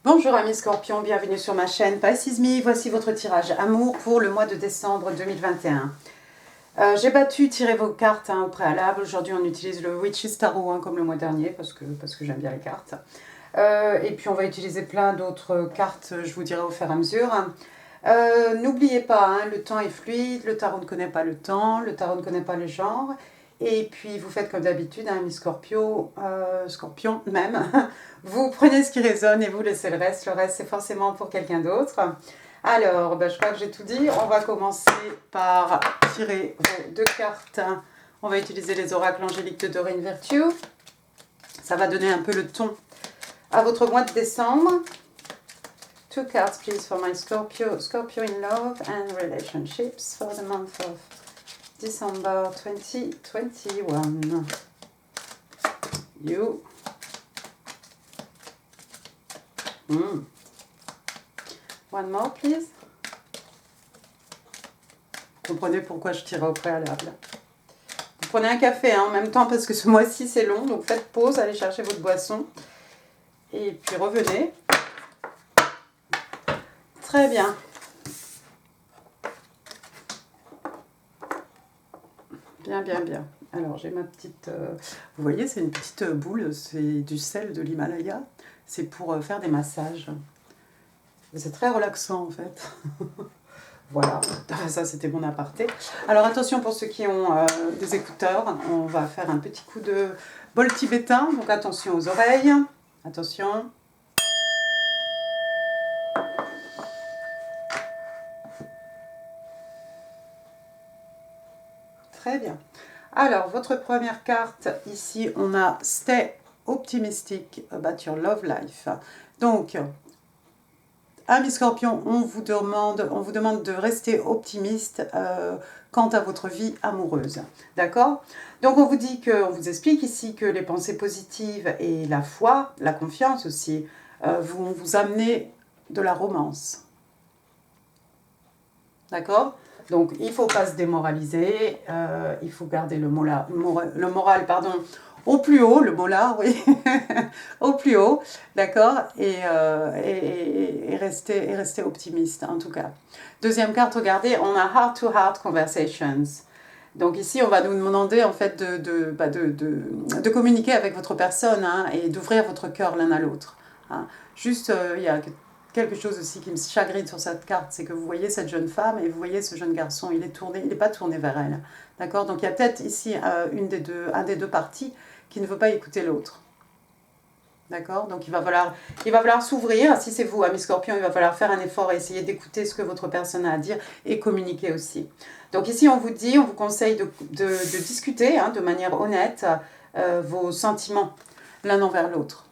Bonjour amis Scorpions, bienvenue sur ma chaîne Pisces Me. Voici votre tirage amour pour le mois de décembre 2021. J'ai tiré vos cartes au préalable. Aujourd'hui on utilise le Witch's Tarot comme le mois dernier parce que j'aime bien les cartes. Et puis on va utiliser plein d'autres cartes, je vous dirai au fur et à mesure. N'oubliez pas, le temps est fluide, le tarot ne connaît pas le temps, le tarot ne connaît pas le genre. Et puis vous faites comme d'habitude, mes scorpions même, vous prenez ce qui résonne et vous laissez le reste c'est forcément pour quelqu'un d'autre. Alors, je crois que j'ai tout dit, on va commencer par tirer vos deux cartes. On va utiliser les oracles angéliques de Doreen Virtue. Ça va donner un peu le ton à votre mois de décembre. Two cards please for my Scorpio in love and relationships for the month of December 2021. You. One more, please. Vous comprenez pourquoi je tire au préalable. Vous prenez un café en même temps parce que ce mois-ci c'est long, donc faites pause, allez chercher votre boisson et puis revenez. Très bien. Bien. Alors, j'ai ma petite... vous voyez, c'est une petite boule, c'est du sel de l'Himalaya. C'est pour faire des massages. C'est très relaxant, en fait. Voilà, ça, c'était mon aparté. Alors, attention pour ceux qui ont des écouteurs. On va faire un petit coup de bol tibétain. Donc, attention aux oreilles. Attention. Très bien. Alors, votre première carte, ici, on a Stay Optimistic about your love life. Donc, amis Scorpions, on vous demande de rester optimiste quant à votre vie amoureuse. D'accord? Donc, on vous explique ici que les pensées positives et la foi, la confiance aussi, vont vous amener de la romance. D'accord? Donc, il ne faut pas se démoraliser, il faut garder le moral, au plus haut, le molar, oui, au plus haut, d'accord, et rester optimiste, en tout cas. Deuxième carte, regardez, on a Heart-to-Heart Conversations. Donc ici, on va nous demander, en fait, de communiquer avec votre personne et d'ouvrir votre cœur l'un à l'autre. Juste, il y a quelque chose aussi qui me chagrine sur cette carte, c'est que vous voyez cette jeune femme et vous voyez ce jeune garçon, il n'est pas tourné vers elle. D'accord? Donc il y a peut-être ici un des deux parties qui ne veut pas écouter l'autre. D'accord? Donc il va falloir s'ouvrir. Si c'est vous, amis Scorpions, il va falloir faire un effort et essayer d'écouter ce que votre personne a à dire et communiquer aussi. Donc ici, on vous conseille de discuter de manière honnête vos sentiments l'un envers l'autre.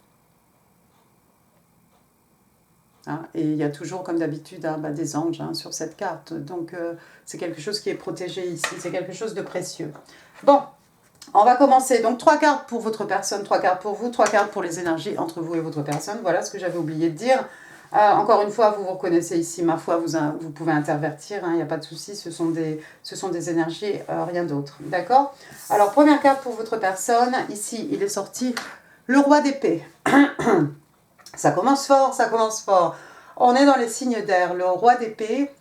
Et il y a toujours, comme d'habitude, des anges sur cette carte. Donc, c'est quelque chose qui est protégé ici. C'est quelque chose de précieux. Bon, on va commencer. Donc, 3 cartes pour votre personne, 3 cartes pour vous, 3 cartes pour les énergies entre vous et votre personne. Voilà ce que j'avais oublié de dire. Encore une fois, vous reconnaissez ici, ma foi, vous pouvez intervertir. Il n'y a pas de souci. Ce sont des énergies, rien d'autre. D'accord? Alors, première carte pour votre personne. Ici, il est sorti le roi d'épée. Ça commence fort. On est dans les signes d'air. Le roi d'épée,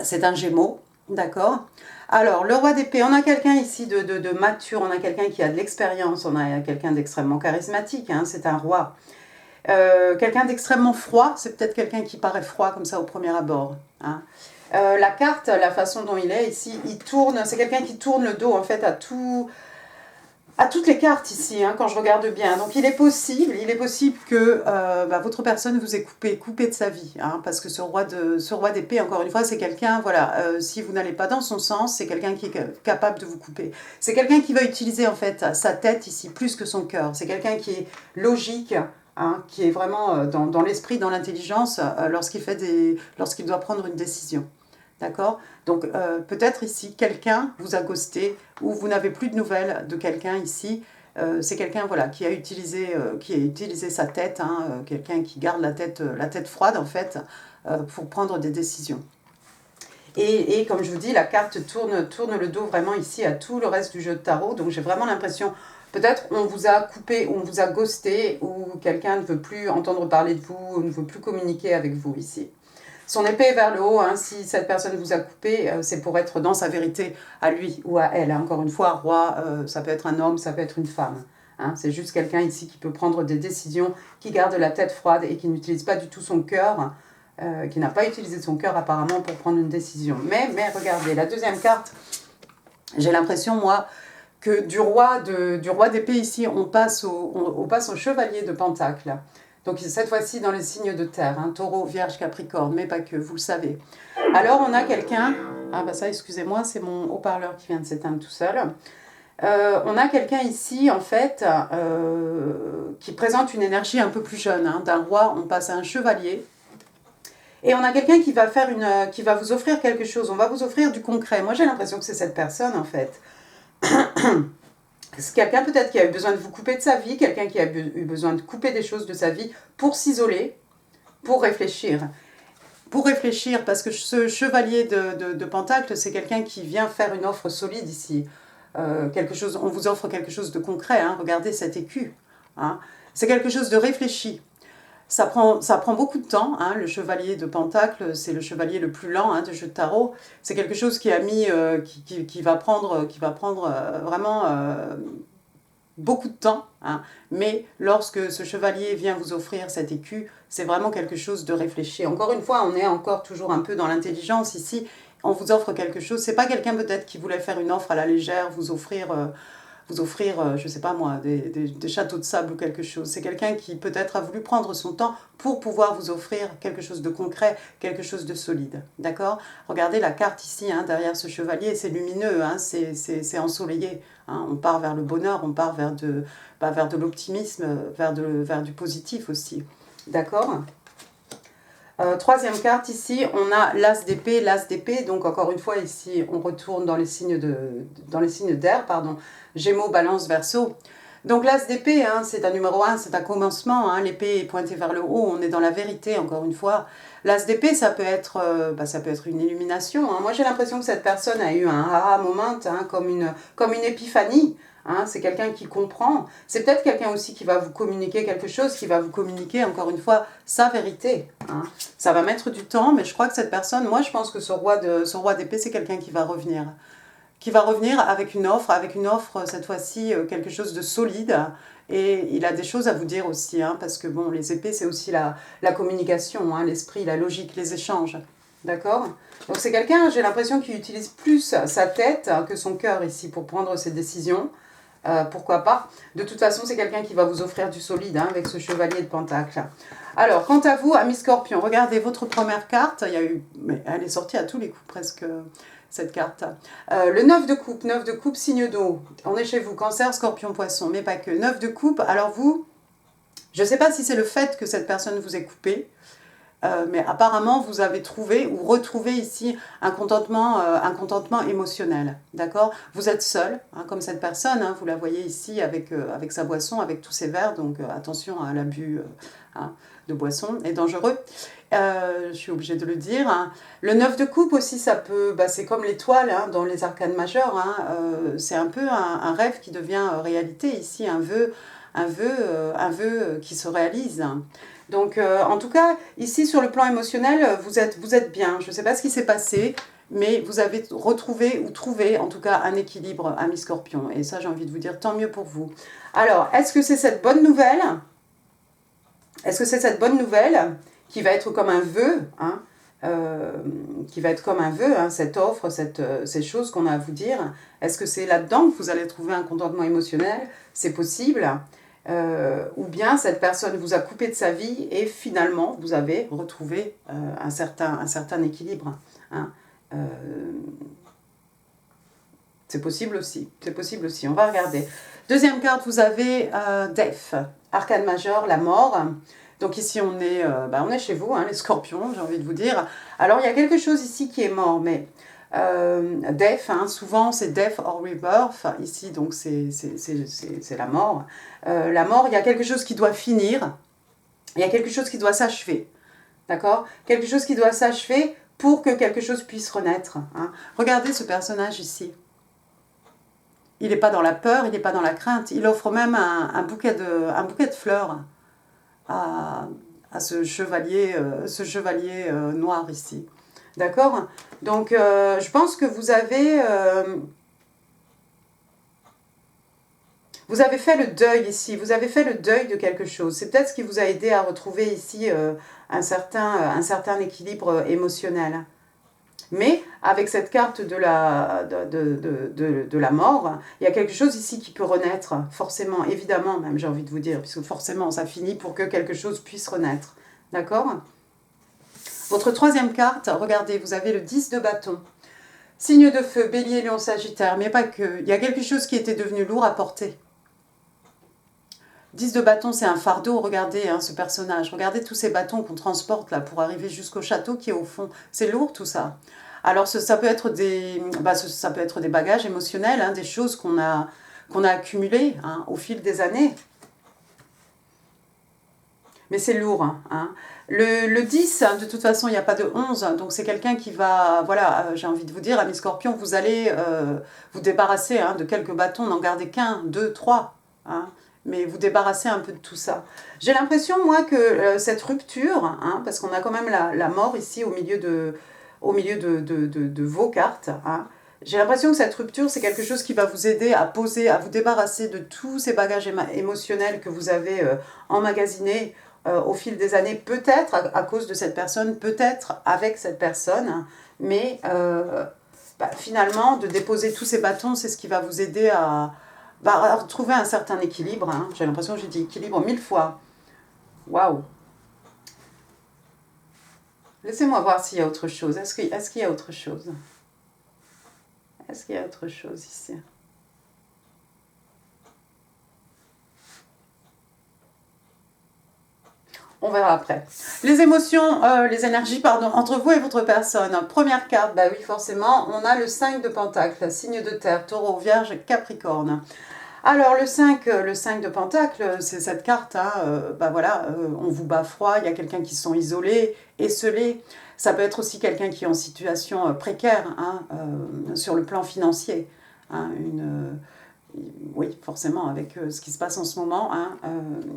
c'est un Gémeaux, d'accord? Alors, le roi d'épée, on a quelqu'un ici de mature, on a quelqu'un qui a de l'expérience, on a quelqu'un d'extrêmement charismatique, c'est un roi. Quelqu'un d'extrêmement froid, c'est peut-être quelqu'un qui paraît froid comme ça au premier abord. La carte, la façon dont il est ici, c'est quelqu'un qui tourne le dos en fait à toutes les cartes ici, quand je regarde bien. Donc il est possible que votre personne vous ait coupé de sa vie, parce que ce roi d'épée, encore une fois, c'est quelqu'un, si vous n'allez pas dans son sens, c'est quelqu'un qui est capable de vous couper. C'est quelqu'un qui va utiliser en fait sa tête ici plus que son cœur. C'est quelqu'un qui est logique, qui est vraiment dans l'esprit, dans l'intelligence, lorsqu'il doit prendre une décision. D'accord? Donc, peut-être ici, quelqu'un vous a ghosté ou vous n'avez plus de nouvelles de quelqu'un ici. C'est quelqu'un qui a utilisé sa tête, quelqu'un qui garde la tête froide, en fait, pour prendre des décisions. Et comme je vous dis, la carte tourne le dos vraiment ici à tout le reste du jeu de tarot. Donc, j'ai vraiment l'impression Peut-être on vous a coupé, on vous a ghosté, ou quelqu'un ne veut plus entendre parler de vous, ou ne veut plus communiquer avec vous ici. Son épée est vers le haut, hein, si cette personne vous a coupé, c'est pour être dans sa vérité à lui ou à elle. Hein. Encore une fois, roi, ça peut être un homme, ça peut être une femme. Hein. C'est juste quelqu'un ici qui peut prendre des décisions, qui garde la tête froide et qui n'utilise pas du tout son cœur, qui n'a pas utilisé son cœur apparemment pour prendre une décision. Mais regardez, la deuxième carte, j'ai l'impression, moi, que du roi d'épée ici, on passe au chevalier de pentacle. Donc cette fois-ci dans les signes de terre, hein, taureau, vierge, capricorne, mais pas que, vous le savez. Alors on a quelqu'un, ah bah ça excusez-moi, c'est mon haut-parleur qui vient de s'éteindre tout seul. On a quelqu'un ici en fait qui présente une énergie un peu plus jeune. Hein. D'un roi, on passe à un chevalier. Et on a quelqu'un qui va vous offrir quelque chose, on va vous offrir du concret. Moi j'ai l'impression que c'est cette personne en fait. C'est quelqu'un peut-être qui a eu besoin de vous couper de sa vie, quelqu'un qui a eu besoin de couper des choses de sa vie pour s'isoler, pour réfléchir. Pour réfléchir, parce que ce chevalier de Pentacle, c'est quelqu'un qui vient faire une offre solide ici. On vous offre quelque chose de concret, hein, regardez cet écu. Hein. C'est quelque chose de réfléchi. Ça prend beaucoup de temps, hein, le chevalier de Pentacle, c'est le chevalier le plus lent hein, de jeu de tarot. C'est quelque chose qui a mis, qui va prendre vraiment beaucoup de temps. Hein. Mais lorsque ce chevalier vient vous offrir cet écu, c'est vraiment quelque chose de réfléchi. Encore une fois, on est encore toujours un peu dans l'intelligence ici. On vous offre quelque chose. C'est pas quelqu'un peut-être qui voulait faire une offre à la légère, vous offrir, je ne sais pas moi, des châteaux de sable ou quelque chose. C'est quelqu'un qui peut-être a voulu prendre son temps pour pouvoir vous offrir quelque chose de concret, quelque chose de solide. D'accord? Regardez la carte ici, hein, derrière ce chevalier, c'est lumineux, hein, c'est ensoleillé. Hein, on part vers le bonheur, on part vers de l'optimisme, vers du positif aussi. D'accord? Troisième carte ici, on a l'as d'épée, donc encore une fois ici, on retourne dans les signes d'air, pardon, Gémeaux, Balance, Verseau. Donc l'as d'épée, hein, c'est un numéro 1, c'est un commencement, hein, l'épée est pointée vers le haut, on est dans la vérité, encore une fois. L'as d'épée, ça peut être une illumination. Hein. Moi j'ai l'impression que cette personne a eu un aha moment, hein, comme une épiphanie. Hein, c'est quelqu'un qui comprend. C'est peut-être quelqu'un aussi qui va vous communiquer quelque chose, qui va vous communiquer, encore une fois, sa vérité. Hein. Ça va mettre du temps, mais je crois que cette personne, moi je pense que ce roi d'épée, c'est quelqu'un qui va revenir. Qui va revenir avec une offre cette fois-ci, quelque chose de solide. Et il a des choses à vous dire aussi, hein, parce que bon, les épées, c'est aussi la communication, hein, l'esprit, la logique, les échanges. D'accord? Donc c'est quelqu'un, j'ai l'impression qu'il utilise plus sa tête que son cœur ici pour prendre ses décisions. Pourquoi pas. De toute façon, c'est quelqu'un qui va vous offrir du solide hein, avec ce chevalier de Pentacle. Alors, quant à vous, amis Scorpion, regardez votre première carte. Mais elle est sortie à tous les coups presque, cette carte. Le 9 de coupe, signe d'eau. On est chez vous, Cancer, Scorpion, Poisson, mais pas que. 9 de coupe, alors vous, je ne sais pas si c'est le fait que cette personne vous ait coupé, mais apparemment, vous avez trouvé ou retrouvé ici un contentement émotionnel, d'accord? Vous êtes seul, hein, comme cette personne, hein, vous la voyez ici avec sa boisson, avec tous ses verres, donc attention à l'abus hein, de boisson, est dangereux, je suis obligée de le dire. Hein. Le 9 de coupe aussi, ça peut, c'est comme l'étoile hein, dans les arcanes majeures, hein, c'est un peu un rêve qui devient réalité ici, un vœu qui se réalise. Donc, en tout cas, ici, sur le plan émotionnel, vous êtes bien. Je ne sais pas ce qui s'est passé, mais vous avez retrouvé ou trouvé, en tout cas, un équilibre, ami Scorpion. Et ça, j'ai envie de vous dire, tant mieux pour vous. Alors, est-ce que c'est cette bonne nouvelle? Est-ce que c'est cette bonne nouvelle qui va être comme un vœu hein, qui va être comme un vœu, hein, cette offre, ces choses qu'on a à vous dire? Est-ce que c'est là-dedans que vous allez trouver un contentement émotionnel? C'est possible. Ou bien cette personne vous a coupé de sa vie et finalement vous avez retrouvé un certain équilibre. Hein. C'est possible aussi, on va regarder. Deuxième carte, vous avez Death, arcane majeur, la mort. Donc ici on est chez vous, hein, les scorpions, j'ai envie de vous dire. Alors il y a quelque chose ici qui est mort, mais death, hein, souvent c'est death or rebirth, ici donc c'est la mort. La mort, il y a quelque chose qui doit finir, il y a quelque chose qui doit s'achever, d'accord? Quelque chose qui doit s'achever pour que quelque chose puisse renaître. Hein. Regardez ce personnage ici. il n'est pas dans la peur, il n'est pas dans la crainte. Il offre même un bouquet de fleurs à, à ce chevalier noir ici. D'accord? Donc, je pense que vous avez fait le deuil ici, vous avez fait le deuil de quelque chose. C'est peut-être ce qui vous a aidé à retrouver ici un certain équilibre émotionnel. Mais avec cette carte de la mort, il y a quelque chose ici qui peut renaître, forcément, évidemment, même j'ai envie de vous dire, puisque forcément ça finit pour que quelque chose puisse renaître. D'accord? Votre troisième carte, regardez, vous avez le 10 de bâton. Signe de feu, bélier, lion, sagittaire, mais pas que. Il y a quelque chose qui était devenu lourd à porter. 10 de bâton, c'est un fardeau, regardez ce personnage. Regardez tous ces bâtons qu'on transporte là pour arriver jusqu'au château qui est au fond. C'est lourd tout ça. Alors ça peut être des bagages émotionnels, des choses qu'on a accumulées au fil des années. Mais c'est lourd. Le 10, de toute façon, il n'y a pas de 11. Donc c'est quelqu'un qui va, voilà, j'ai envie de vous dire, amis scorpions, vous allez vous débarrasser de quelques bâtons, n'en gardez qu'un, deux, trois. Mais vous débarrassez un peu de tout ça. J'ai l'impression, moi, que cette rupture, parce qu'on a quand même la mort ici au milieu de vos cartes, j'ai l'impression que cette rupture, c'est quelque chose qui va vous aider à poser, à vous débarrasser de tous ces bagages émotionnels que vous avez emmagasinés au fil des années, peut-être à cause de cette personne, peut-être avec cette personne, mais finalement, de déposer tous ces bâtons, c'est ce qui va vous aider à retrouver un certain équilibre. J'ai l'impression que j'ai dit équilibre 1000 fois. Waouh! Laissez-moi voir s'il y a autre chose. Est-ce qu'il y a autre chose? Est-ce qu'il y a autre chose ici? On verra après. Les émotions, les énergies, pardon, entre vous et votre personne. Première carte, bah oui, forcément, on a le 5 de Pentacle, signe de terre, taureau, vierge, capricorne. Alors, le 5 de Pentacle, c'est cette carte, on vous bat froid, il y a quelqu'un qui se sent isolé, esselé. Ça peut être aussi quelqu'un qui est en situation précaire sur le plan financier. Oui, forcément, avec ce qui se passe en ce moment,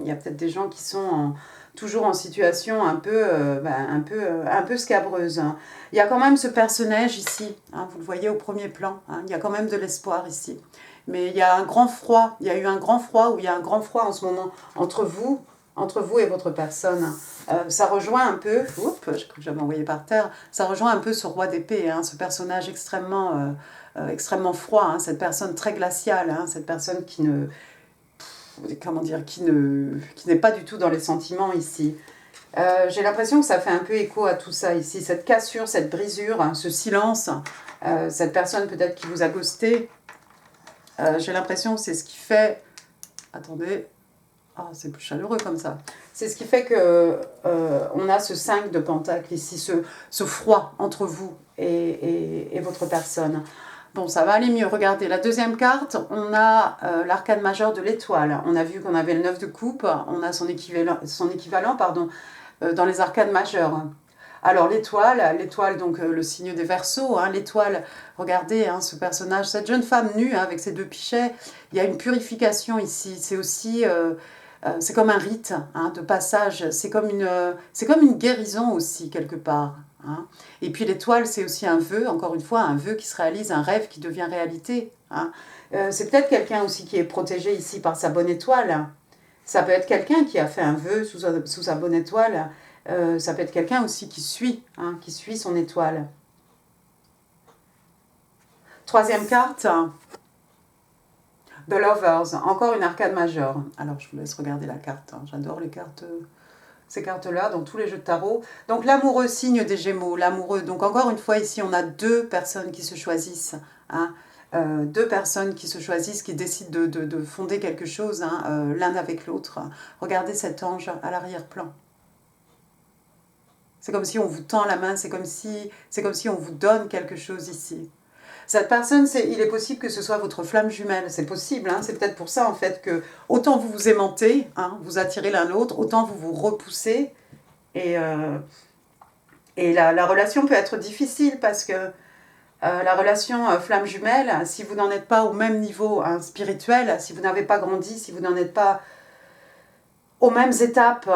il y a peut-être des gens qui sont toujours en situation un peu scabreuse. Il y a quand même ce personnage ici, vous le voyez au premier plan, il y a quand même de l'espoir ici. Mais il y a un grand froid, il y a eu un grand froid, ou il y a un grand froid en ce moment entre vous et votre personne. Ça rejoint un peu, oups, je crois que j'avais envoyé par terre, ça rejoint un peu ce roi d'épée, ce personnage extrêmement froid, cette personne très glaciale, cette personne qui n'est pas du tout dans les sentiments ici. J'ai l'impression que ça fait un peu écho à tout ça ici, cette cassure, cette brisure, ce silence, cette personne peut-être qui vous a ghosté. J'ai l'impression que c'est ce qui fait... Attendez, c'est plus chaleureux comme ça. C'est ce qui fait que on a ce 5 de Pentacle ici, ce froid entre vous et votre personne. Bon, ça va aller mieux. Regardez, la deuxième carte, on a l'arcane majeur de l'étoile. On a vu qu'on avait le 9 de coupe, on a son équivalent dans les arcanes majeures. Alors l'étoile donc le signe des Verseaux, l'étoile, regardez ce personnage, cette jeune femme nue avec ses deux pichets, il y a une purification ici, c'est aussi, c'est comme un rite de passage, c'est comme une guérison aussi quelque part. Et puis l'étoile c'est aussi un vœu, encore une fois, un vœu qui se réalise, un rêve qui devient réalité. C'est peut-être quelqu'un aussi qui est protégé ici par sa bonne étoile, ça peut être quelqu'un qui a fait un vœu sous sa bonne étoile. Ça peut être quelqu'un aussi qui suit son étoile. Troisième carte, The Lovers, encore une arcane majeure. Alors je vous laisse regarder la carte, j'adore les cartes, ces cartes-là dans tous les jeux de tarot. Donc l'amoureux, signe des Gémeaux, l'amoureux. Donc encore une fois ici on a deux personnes qui se choisissent. Deux personnes qui se choisissent, qui décident de fonder quelque chose l'un avec l'autre. Regardez cet ange à l'arrière-plan. C'est comme si on vous tend la main, c'est comme si on vous donne quelque chose ici. Cette personne, il est possible que ce soit votre flamme jumelle, c'est possible, c'est peut-être pour ça en fait que autant vous vous aimantez, vous attirez l'un l'autre, autant vous vous repoussez et la relation peut être difficile parce que La relation flamme jumelle, si vous n'en êtes pas au même niveau hein, spirituel, si vous n'avez pas grandi, si vous n'en êtes pas aux mêmes étapes,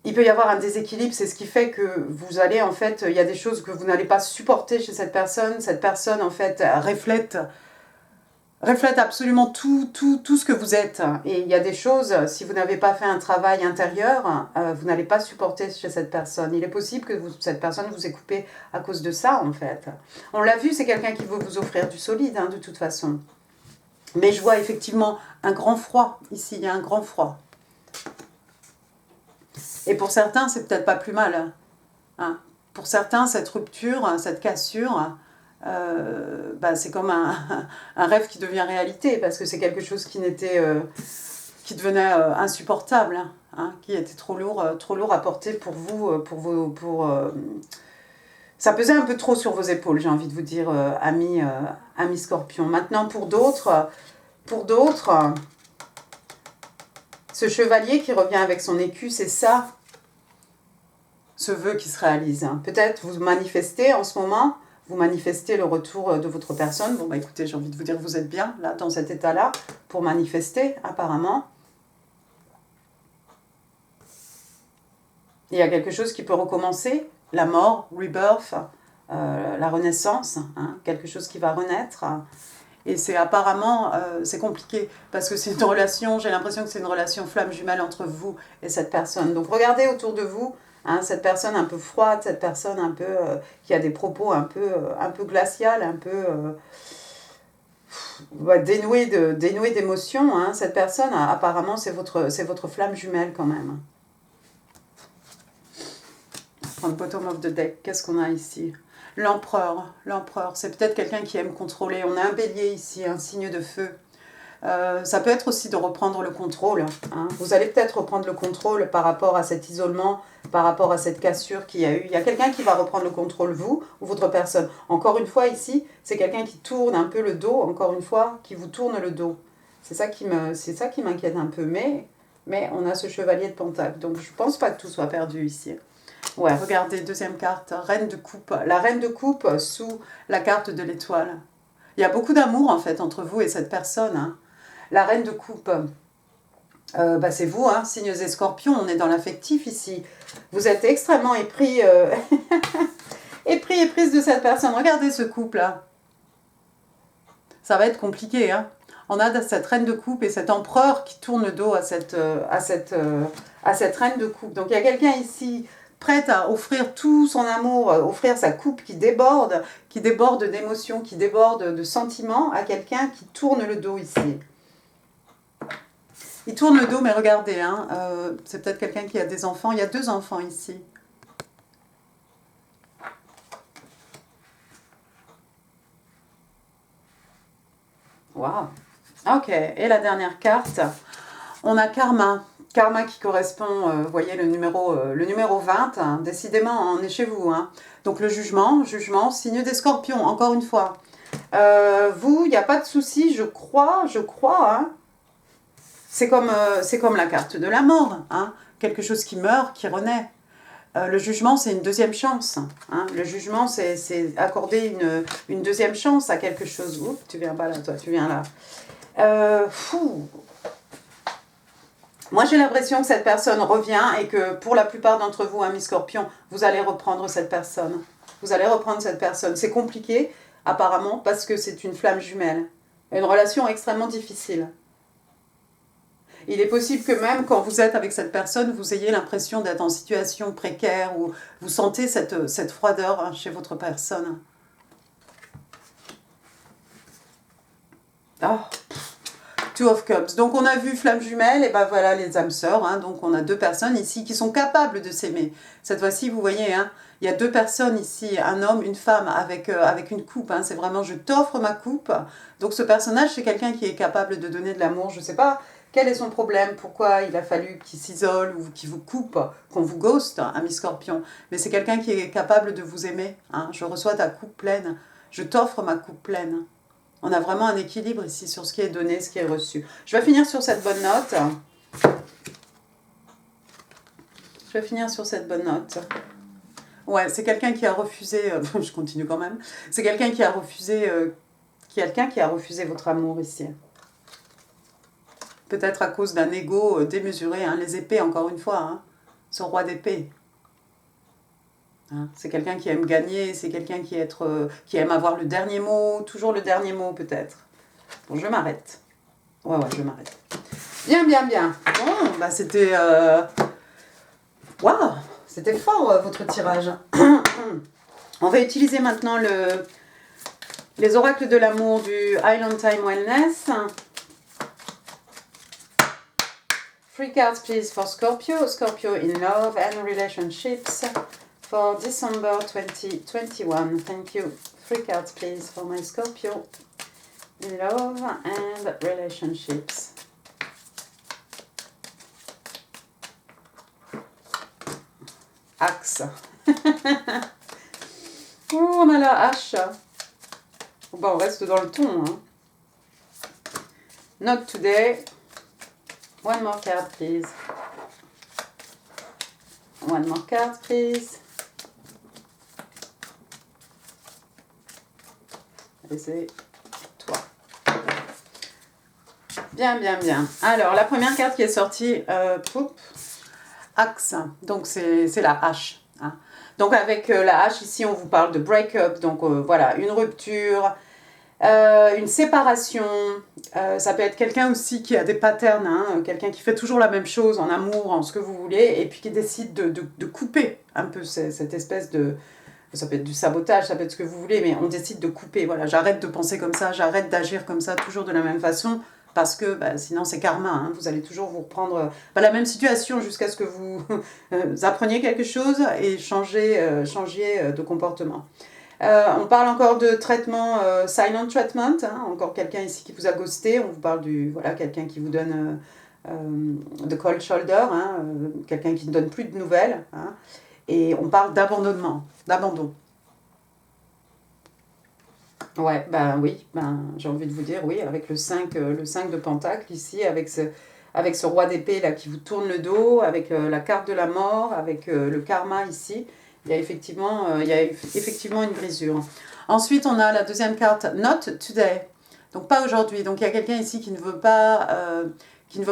il peut y avoir un déséquilibre, c'est ce qui fait que vous allez en fait, il y a des choses que vous n'allez pas supporter chez cette personne en fait reflète absolument tout ce que vous êtes. Et il y a des choses, si vous n'avez pas fait un travail intérieur, vous n'allez pas supporter chez cette personne. Il est possible que cette personne vous ait coupé à cause de ça en fait. On l'a vu, c'est quelqu'un qui veut vous offrir du solide hein, de toute façon. Mais je vois effectivement un grand froid ici, il y a un grand froid. Et pour certains, c'est peut-être pas plus mal. Hein. Pour certains, cette rupture, cette cassure, c'est comme un rêve qui devient réalité, parce que c'est quelque chose qui devenait insupportable, hein, qui était trop lourd à porter pour vous, ça pesait un peu trop sur vos épaules, j'ai envie de vous dire, amis Scorpion. Maintenant, pour d'autres, ce chevalier qui revient avec son écu, c'est ça, ce vœu qui se réalise. Peut-être vous manifestez en ce moment, vous manifestez le retour de votre personne. Bon, écoutez, j'ai envie de vous dire que vous êtes bien, là, dans cet état-là, pour manifester, apparemment. Il y a quelque chose qui peut recommencer, la mort, rebirth, la renaissance, hein, quelque chose qui va renaître. Et c'est apparemment, c'est compliqué, parce que c'est une relation, j'ai l'impression que c'est une relation flamme jumelle entre vous et cette personne. Donc regardez autour de vous, hein, cette personne un peu froide, cette personne un peu, qui a des propos un peu glaciales, un peu dénouée d'émotions. Hein. Cette personne, apparemment, c'est votre flamme jumelle quand même. On va prendre bottom of the deck, qu'est-ce qu'on a ici ? L'empereur, c'est peut-être quelqu'un qui aime contrôler. On a un bélier ici, un signe de feu. Ça peut être aussi de reprendre le contrôle. Hein. Vous allez peut-être reprendre le contrôle par rapport à cet isolement, par rapport à cette cassure qu'il y a eu. Il y a quelqu'un qui va reprendre le contrôle, vous ou votre personne. Encore une fois, ici, c'est quelqu'un qui tourne un peu le dos, encore une fois, qui vous tourne le dos. C'est ça qui m'inquiète un peu. Mais on a ce chevalier de Pentacle. Donc, je ne pense pas que tout soit perdu ici. Ouais, regardez, deuxième carte, Reine de Coupe. La Reine de Coupe sous la carte de l'étoile. Il y a beaucoup d'amour, en fait, entre vous et cette personne. Hein. La Reine de Coupe, c'est vous, hein, signes et scorpions, on est dans l'affectif ici. Vous êtes extrêmement épris, épris et prise de cette personne. Regardez ce couple-là. Ça va être compliqué, hein. On a cette Reine de Coupe et cet empereur qui tourne le dos à cette Reine de Coupe. Donc, il y a quelqu'un ici prête à offrir tout son amour, offrir sa coupe qui déborde d'émotions, qui déborde de sentiments à quelqu'un qui tourne le dos ici. Il tourne le dos, mais regardez, hein, c'est peut-être quelqu'un qui a des enfants. Il y a 2 enfants ici. Waouh. Ok, et la dernière carte, on a Karma. Karma qui correspond, vous voyez, le numéro 20, hein, décidément, on est chez vous. Hein. Donc le jugement, signe des scorpions, encore une fois. Vous, il n'y a pas de souci, je crois, hein. C'est comme la carte de la mort, hein. Quelque chose qui meurt, qui renaît. Le jugement, c'est une deuxième chance. Hein. Le jugement, c'est accorder une deuxième chance à quelque chose. Oups, tu viens pas là, toi, tu viens là. Moi, j'ai l'impression que cette personne revient et que pour la plupart d'entre vous, amis Scorpions, vous allez reprendre cette personne. C'est compliqué, apparemment, parce que c'est une flamme jumelle. Une relation extrêmement difficile. Il est possible que même quand vous êtes avec cette personne, vous ayez l'impression d'être en situation précaire ou vous sentez cette froideur hein, chez votre personne. Oh. 2 of Cups. Donc on a vu flamme jumelle, et ben voilà les âmes sœurs. Hein, donc on a 2 personnes ici qui sont capables de s'aimer. Cette fois-ci, vous voyez, hein, il y a 2 personnes ici, un homme, une femme avec une coupe. Hein, c'est vraiment je t'offre ma coupe. Donc ce personnage, c'est quelqu'un qui est capable de donner de l'amour. Je ne sais pas quel est son problème, pourquoi il a fallu qu'il s'isole ou qu'il vous coupe, qu'on vous ghost, ami Scorpion. Mais c'est quelqu'un qui est capable de vous aimer. Hein. Je reçois ta coupe pleine. Je t'offre ma coupe pleine. On a vraiment un équilibre ici sur ce qui est donné, ce qui est reçu. Je vais finir sur cette bonne note. Ouais, c'est quelqu'un qui a refusé, je continue quand même, c'est quelqu'un qui a refusé, quelqu'un qui a refusé votre amour ici. Peut-être à cause d'un ego démesuré, hein, les épées encore une fois, hein, ce roi d'épée. Hein, c'est quelqu'un qui aime gagner, c'est quelqu'un qui aime avoir le dernier mot, toujours le dernier mot peut-être. Bon, je m'arrête. Ouais, je m'arrête. Bien, bien, bien. Bon, bah c'était... Waouh, c'était fort votre tirage. On va utiliser maintenant les oracles de l'amour du Island Time Wellness. 3 cards please for Scorpio. Scorpio in love and relationships for December 2021. Thank you. 3 cards please for my Scorpio in love and relationships. Axe. Oh, on a la hache. Bon, on reste dans le ton. Hein. Not today. One more card, please. One more card, please. Et c'est toi. Bien, bien, bien. Alors, la première carte qui est sortie, Axe. Donc, c'est la hache. Hein. Donc, avec la hache, ici, on vous parle de break-up. Donc, voilà, une rupture, une séparation. Ça peut être quelqu'un aussi qui a des patterns, hein, quelqu'un qui fait toujours la même chose en amour, en ce que vous voulez, et puis qui décide de couper un peu cette espèce de... Ça peut être du sabotage, ça peut être ce que vous voulez, mais on décide de couper. Voilà, j'arrête de penser comme ça, j'arrête d'agir comme ça, toujours de la même façon, parce que sinon c'est karma. Hein, vous allez toujours vous reprendre la même situation jusqu'à ce que vous appreniez quelque chose et changiez de comportement. On parle encore de traitement, silent treatment, hein, encore quelqu'un ici qui vous a ghosté, on vous parle quelqu'un qui vous donne de cold shoulder, hein, quelqu'un qui ne donne plus de nouvelles, hein, et on parle d'abandonnement, d'abandon. Ouais, oui, j'ai envie de vous dire, oui, avec le 5 de Pentacle ici, avec ce roi d'épée là qui vous tourne le dos, avec la carte de la mort, avec le karma ici, il y a effectivement une brisure. Ensuite, on a la deuxième carte, Not Today, donc pas aujourd'hui. Donc il y a quelqu'un ici qui ne veut pas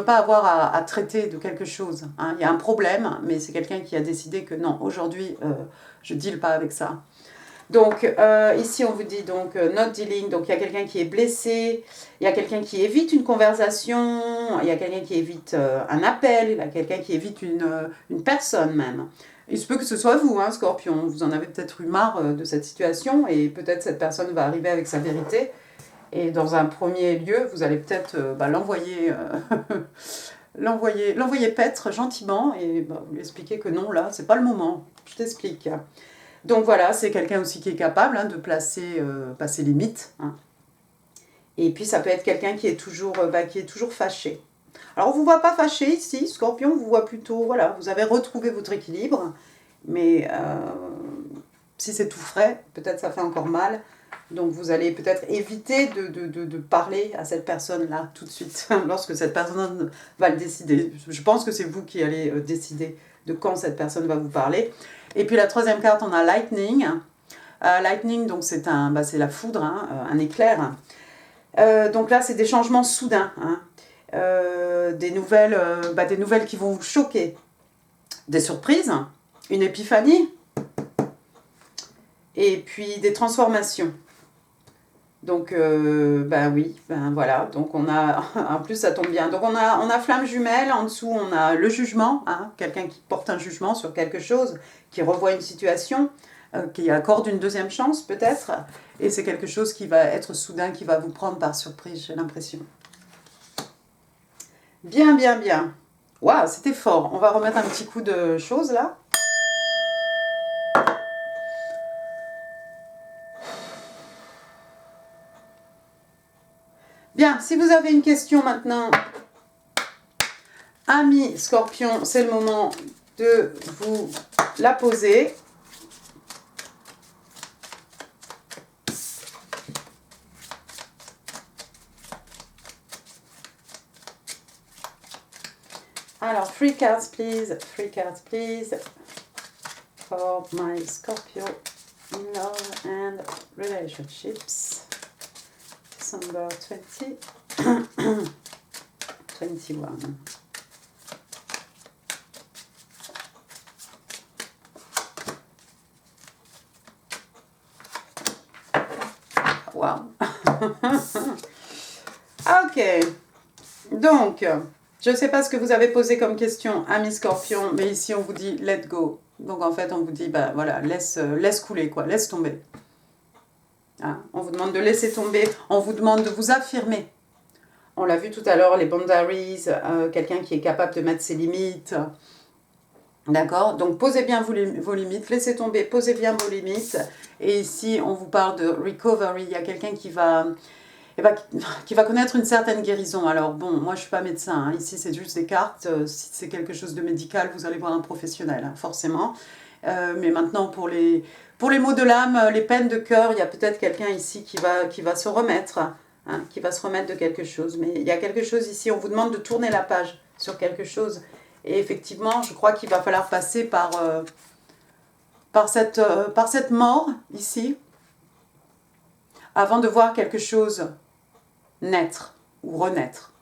avoir à traiter de quelque chose. Hein. Il y a un problème, mais c'est quelqu'un qui a décidé que non, aujourd'hui, je ne deal pas avec ça. Donc ici on vous dit donc not dealing, donc il y a quelqu'un qui est blessé, il y a quelqu'un qui évite une conversation, il y a quelqu'un qui évite un appel, il y a quelqu'un qui évite une personne même. Il se peut que ce soit vous, hein, Scorpion, vous en avez peut-être eu marre de cette situation et peut-être cette personne va arriver avec sa vérité et dans un premier lieu vous allez peut-être l'envoyer paître gentiment et vous lui expliquer que non là c'est pas le moment, je t'explique. Donc voilà, c'est quelqu'un aussi qui est capable de placer ses limites. Hein. Et puis ça peut être quelqu'un qui est toujours fâché. Alors on ne vous voit pas fâché ici, Scorpion, on vous voit plutôt, voilà, vous avez retrouvé votre équilibre. Mais si c'est tout frais, peut-être ça fait encore mal. Donc vous allez peut-être éviter de parler à cette personne-là tout de suite, lorsque cette personne va le décider. Je pense que c'est vous qui allez décider de quand cette personne va vous parler. Et puis la troisième carte, on a Lightning. Lightning, donc c'est la foudre, hein, un éclair. Donc là, c'est des changements soudains. Hein. Des nouvelles qui vont vous choquer. Des surprises, une épiphanie. Et puis des transformations. Donc, voilà. Donc, on a, en plus, ça tombe bien. Donc, on a flamme jumelle. En dessous, on a le jugement. Hein, quelqu'un qui porte un jugement sur quelque chose, qui revoit une situation, qui accorde une deuxième chance, peut-être. Et c'est quelque chose qui va être soudain, qui va vous prendre par surprise, j'ai l'impression. Bien, bien, bien. Waouh, c'était fort. On va remettre un petit coup de choses, là. Bien, si vous avez une question maintenant, ami Scorpion, c'est le moment de vous la poser. Alors, 3 cards, please. 3 cards, please. for my Scorpio in love and relationships. December 2021. Wow. Ok. Donc, je ne sais pas ce que vous avez posé comme question à Miss Scorpion, mais ici on vous dit let go. Donc en fait on vous dit, bah voilà, laisse couler quoi, laisse tomber. Hein, on vous demande de laisser tomber, on vous demande de vous affirmer. On l'a vu tout à l'heure, les boundaries, quelqu'un qui est capable de mettre ses limites. D'accord? Donc posez bien vos limites, laissez tomber, posez bien vos limites. Et ici on vous parle de recovery, il y a quelqu'un qui va connaître une certaine guérison. Alors bon, moi je ne suis pas médecin, hein. Ici c'est juste des cartes, si c'est quelque chose de médical, vous allez voir un professionnel, hein, forcément. Mais maintenant pour les maux de l'âme, les peines de cœur, il y a peut-être quelqu'un ici qui va se remettre, hein, qui va se remettre de quelque chose. Mais il y a quelque chose ici, on vous demande de tourner la page sur quelque chose. Et effectivement, je crois qu'il va falloir passer par cette mort ici, avant de voir quelque chose naître ou renaître.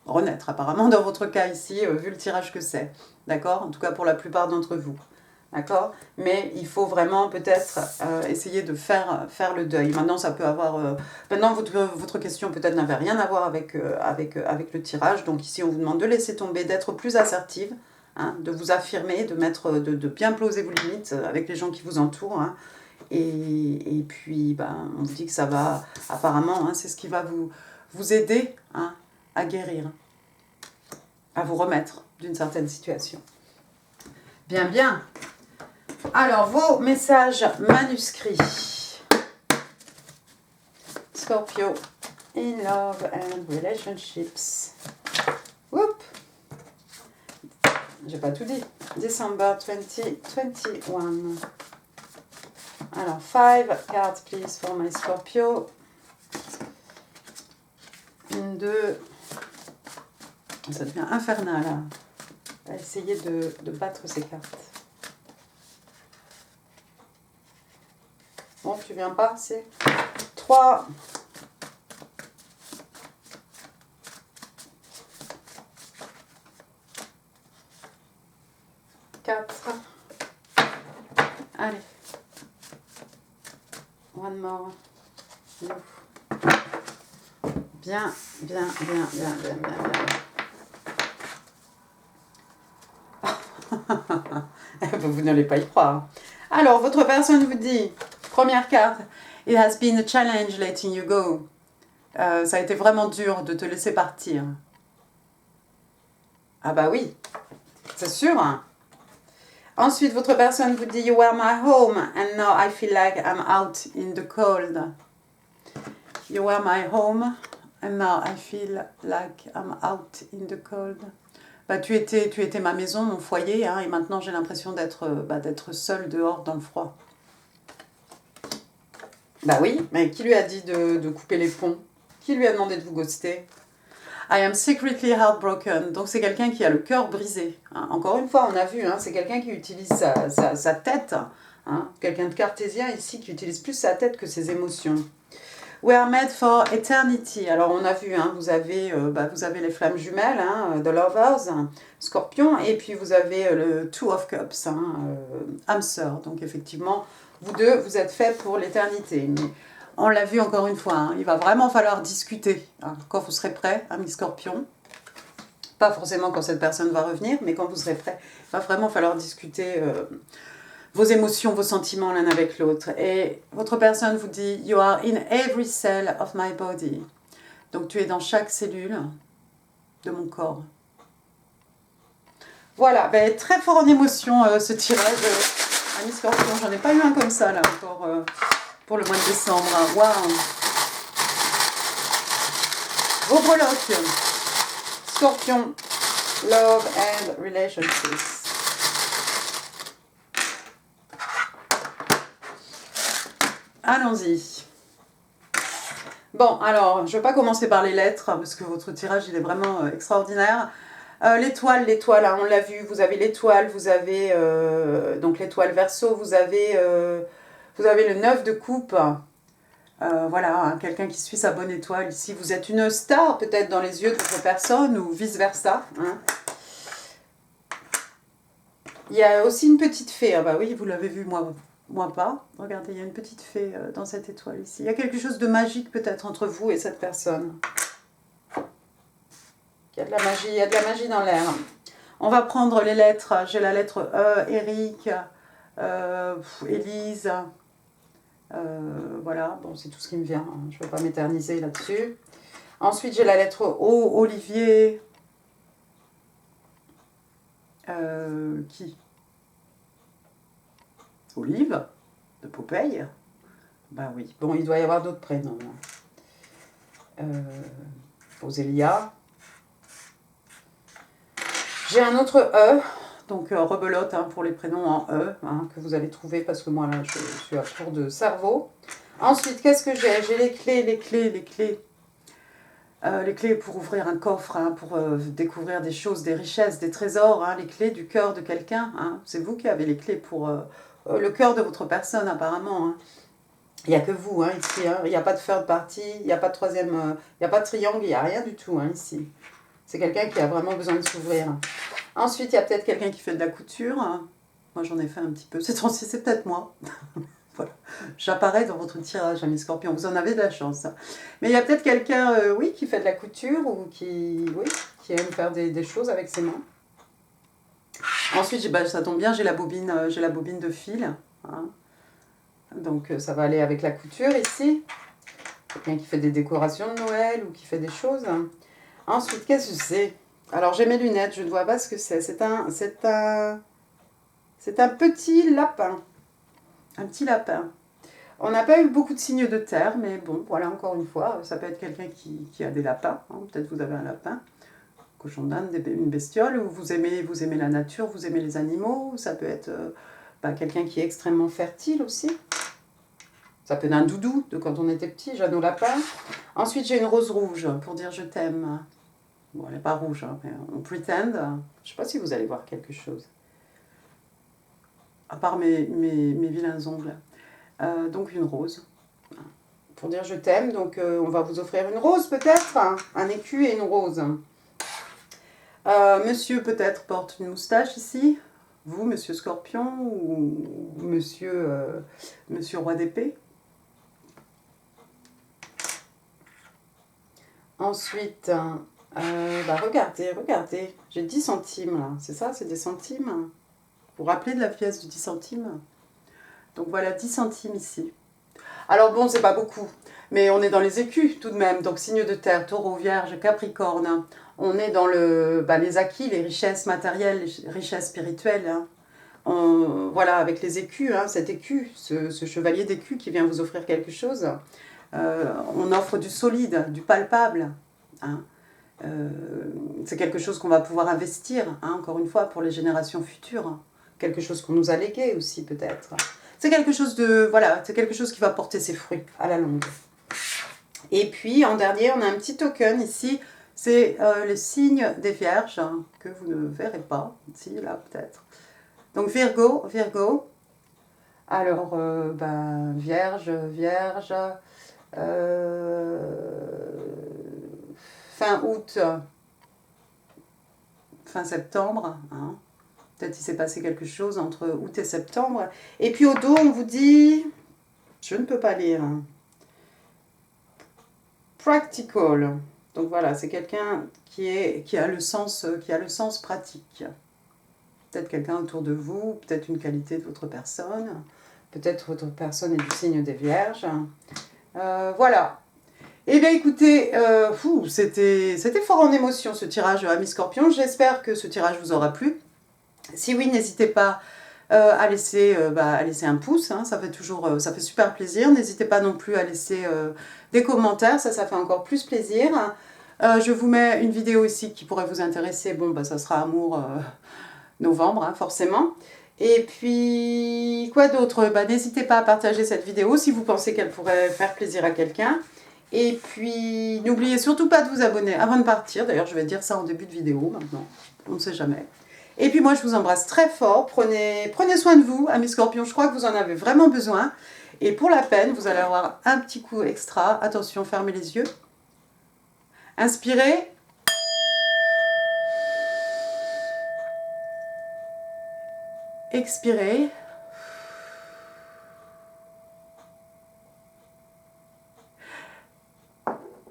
Renaître apparemment dans votre cas ici, vu le tirage que c'est. D'accord? En tout cas pour la plupart d'entre vous. D'accord? Mais il faut vraiment peut-être essayer de faire le deuil. Maintenant, ça peut avoir... maintenant, votre question peut-être n'avait rien à voir avec le tirage. Donc ici, on vous demande de laisser tomber, d'être plus assertive, hein, de vous affirmer, de bien poser vos limites avec les gens qui vous entourent. Hein. Et puis, ben, on vous dit que ça va... Apparemment, hein, c'est ce qui va vous aider, hein, à guérir, à vous remettre d'une certaine situation. Bien, bien. Alors, vos messages manuscrits. Scorpio, in love and relationships. Oups. J'ai pas tout dit. December 2021. Alors, 5 cards, please, for my Scorpio. 1, 2. Ça devient infernal. On va essayer de battre ces cartes. Bon, tu viens pas, c'est 3. 4. Allez. One more. Bien, bien, bien, bien, bien, bien, bien. Vous n'allez pas y croire. Alors, votre personne vous dit, première carte, It has been a challenge letting you go. Ça a été vraiment dur de te laisser partir. Ah bah oui, c'est sûr. Hein. Ensuite, votre personne vous dit, You were my home and now I feel like I'm out in the cold. You were my home and now I feel like I'm out in the cold. Bah, tu étais ma maison, mon foyer, hein, et maintenant j'ai l'impression d'être seule dehors dans le froid. Bah oui, mais qui lui a dit de couper les ponts? Qui lui a demandé de vous ghoster? I am secretly heartbroken. Donc c'est quelqu'un qui a le cœur brisé. Hein. Encore une fois, on a vu, hein, c'est quelqu'un qui utilise sa tête. Hein. Quelqu'un de cartésien ici qui utilise plus sa tête que ses émotions. We are made for eternity. Alors on a vu, hein, vous avez les flammes jumelles, hein, The Lovers, Scorpion, et puis vous avez le Two of Cups, hein, âme sœur. Donc effectivement, vous deux, vous êtes faits pour l'éternité. Mais on l'a vu encore une fois, hein, il va vraiment falloir discuter, hein, quand vous serez prêt, ami Scorpion. Pas forcément quand cette personne va revenir, mais quand vous serez prêt, il va vraiment falloir discuter vos émotions, vos sentiments l'un avec l'autre. Et votre personne vous dit « You are in every cell of my body ». Donc tu es dans chaque cellule de mon corps. Voilà, ben, très fort en émotion ce tirage. Ami Scorpion, j'en ai pas eu un comme ça là encore pour le mois de décembre. Waouh! Vos breloques. Scorpion, love and relationships. Allons-y. Bon, alors, je ne vais pas commencer par les lettres, parce que votre tirage, il est vraiment extraordinaire. L'étoile, hein, on l'a vu, vous avez l'étoile, vous avez donc l'étoile Verseau, vous avez le 9 de coupe. Voilà, hein, quelqu'un qui suit sa bonne étoile ici. Vous êtes une star peut-être dans les yeux de votre personne ou vice-versa. Hein. Il y a aussi une petite fée. Ah bah oui, vous l'avez vu, moi pas. Regardez, il y a une petite fée dans cette étoile ici. Il y a quelque chose de magique peut-être entre vous et cette personne. Il y a de la magie, il y a de la magie dans l'air. On va prendre les lettres. J'ai la lettre E, Eric, Élise. Voilà, bon, c'est tout ce qui me vient. Je ne vais pas m'éterniser là-dessus. Ensuite, j'ai la lettre O, Olivier. Qui? Olive, de Popeye. Ben oui, bon, il doit y avoir d'autres prénoms. Osélia. J'ai un autre E, donc rebelote hein, pour les prénoms en E, hein, que vous allez trouver parce que moi là, je suis à court de cerveau. Ensuite, qu'est-ce que j'ai? J'ai les clés. Les clés pour ouvrir un coffre, hein, pour découvrir des choses, des richesses, des trésors, hein, les clés du cœur de quelqu'un. Hein. C'est vous qui avez les clés pour le cœur de votre personne apparemment. Hein. Il n'y a que vous hein, ici, hein. Il n'y a pas de third party, il n'y a pas de troisième, il n'y a pas de triangle, il n'y a rien du tout hein, ici. C'est quelqu'un qui a vraiment besoin de s'ouvrir. Ensuite, il y a peut-être quelqu'un qui fait de la couture. Hein. Moi, j'en ai fait un petit peu. C'est peut-être moi. Voilà. J'apparais dans votre tirage, amis scorpions. Vous en avez de la chance. Hein. Mais il y a peut-être quelqu'un, oui, qui fait de la couture ou qui aime faire des choses avec ses mains. Ensuite, ça tombe bien, j'ai la bobine de fil. Hein. Donc, ça va aller avec la couture ici. Quelqu'un qui fait des décorations de Noël ou qui fait des choses. Ensuite, qu'est-ce que c'est? Alors, j'ai mes lunettes, je ne vois pas ce que c'est. C'est un petit lapin. Un petit lapin. On n'a pas eu beaucoup de signes de terre, mais bon, voilà, encore une fois, ça peut être quelqu'un qui a des lapins. Hein. Peut-être vous avez un lapin, cochon d'Inde, une bestiole, ou vous aimez la nature, vous aimez les animaux. Ça peut être quelqu'un qui est extrêmement fertile aussi. Ça peut être un doudou de quand on était petit, Jeanne au lapin. Ensuite, j'ai une rose rouge pour dire je t'aime. Bon, elle n'est pas rouge, hein, mais on pretend. Je ne sais pas si vous allez voir quelque chose. À part mes vilains ongles. Donc une rose. Pour dire je t'aime, donc on va vous offrir une rose peut-être, hein, un écu et une rose. Monsieur peut-être porte une moustache ici. Vous, monsieur Scorpion, ou monsieur Roi d'épée. Ensuite, regardez, j'ai 10 centimes là, c'est ça, c'est des centimes. Vous vous rappelez de la pièce de 10 centimes? Donc voilà, 10 centimes ici. Alors bon, c'est pas beaucoup, mais on est dans les écus tout de même. Donc signe de terre, taureau, vierge, capricorne. On est dans les acquis, les richesses matérielles, les richesses spirituelles. Hein. Voilà, avec les écus, hein, cet écu, ce chevalier d'écu qui vient vous offrir quelque chose. On offre du solide, du palpable. Hein. C'est quelque chose qu'on va pouvoir investir, hein, encore une fois, pour les générations futures. Hein. Quelque chose qu'on nous a légué aussi, peut-être. C'est quelque chose c'est quelque chose qui va porter ses fruits à la longue. Et puis, en dernier, on a un petit token ici. C'est le signe des vierges, hein, que vous ne verrez pas. Ici, là, peut-être. Donc, Virgo. Alors, vierge. Fin août, fin septembre. Hein. Peut-être il s'est passé quelque chose entre août et septembre. Et puis au dos, on vous dit... Je ne peux pas lire. Practical. Donc voilà, c'est quelqu'un qui a le sens pratique. Peut-être quelqu'un autour de vous, peut-être une qualité de votre personne. Peut-être votre personne est du signe des vierges. Voilà. Eh bien écoutez, c'était fort en émotion ce tirage Amis Scorpion. J'espère que ce tirage vous aura plu. Si oui, n'hésitez pas à laisser un pouce, hein, ça fait super plaisir. N'hésitez pas non plus à laisser des commentaires, ça fait encore plus plaisir. Je vous mets une vidéo ici qui pourrait vous intéresser. Bon, ça sera Amour novembre, hein, forcément. Et puis, quoi d'autre? N'hésitez pas à partager cette vidéo si vous pensez qu'elle pourrait faire plaisir à quelqu'un. Et puis, n'oubliez surtout pas de vous abonner avant de partir. D'ailleurs, je vais dire ça en début de vidéo maintenant. On ne sait jamais. Et puis moi, je vous embrasse très fort. Prenez soin de vous, amis scorpions. Je crois que vous en avez vraiment besoin. Et pour la peine, vous allez avoir un petit coup extra. Attention, fermez les yeux. Inspirez. Expirez.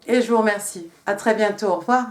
Et je vous remercie. À très bientôt. Au revoir.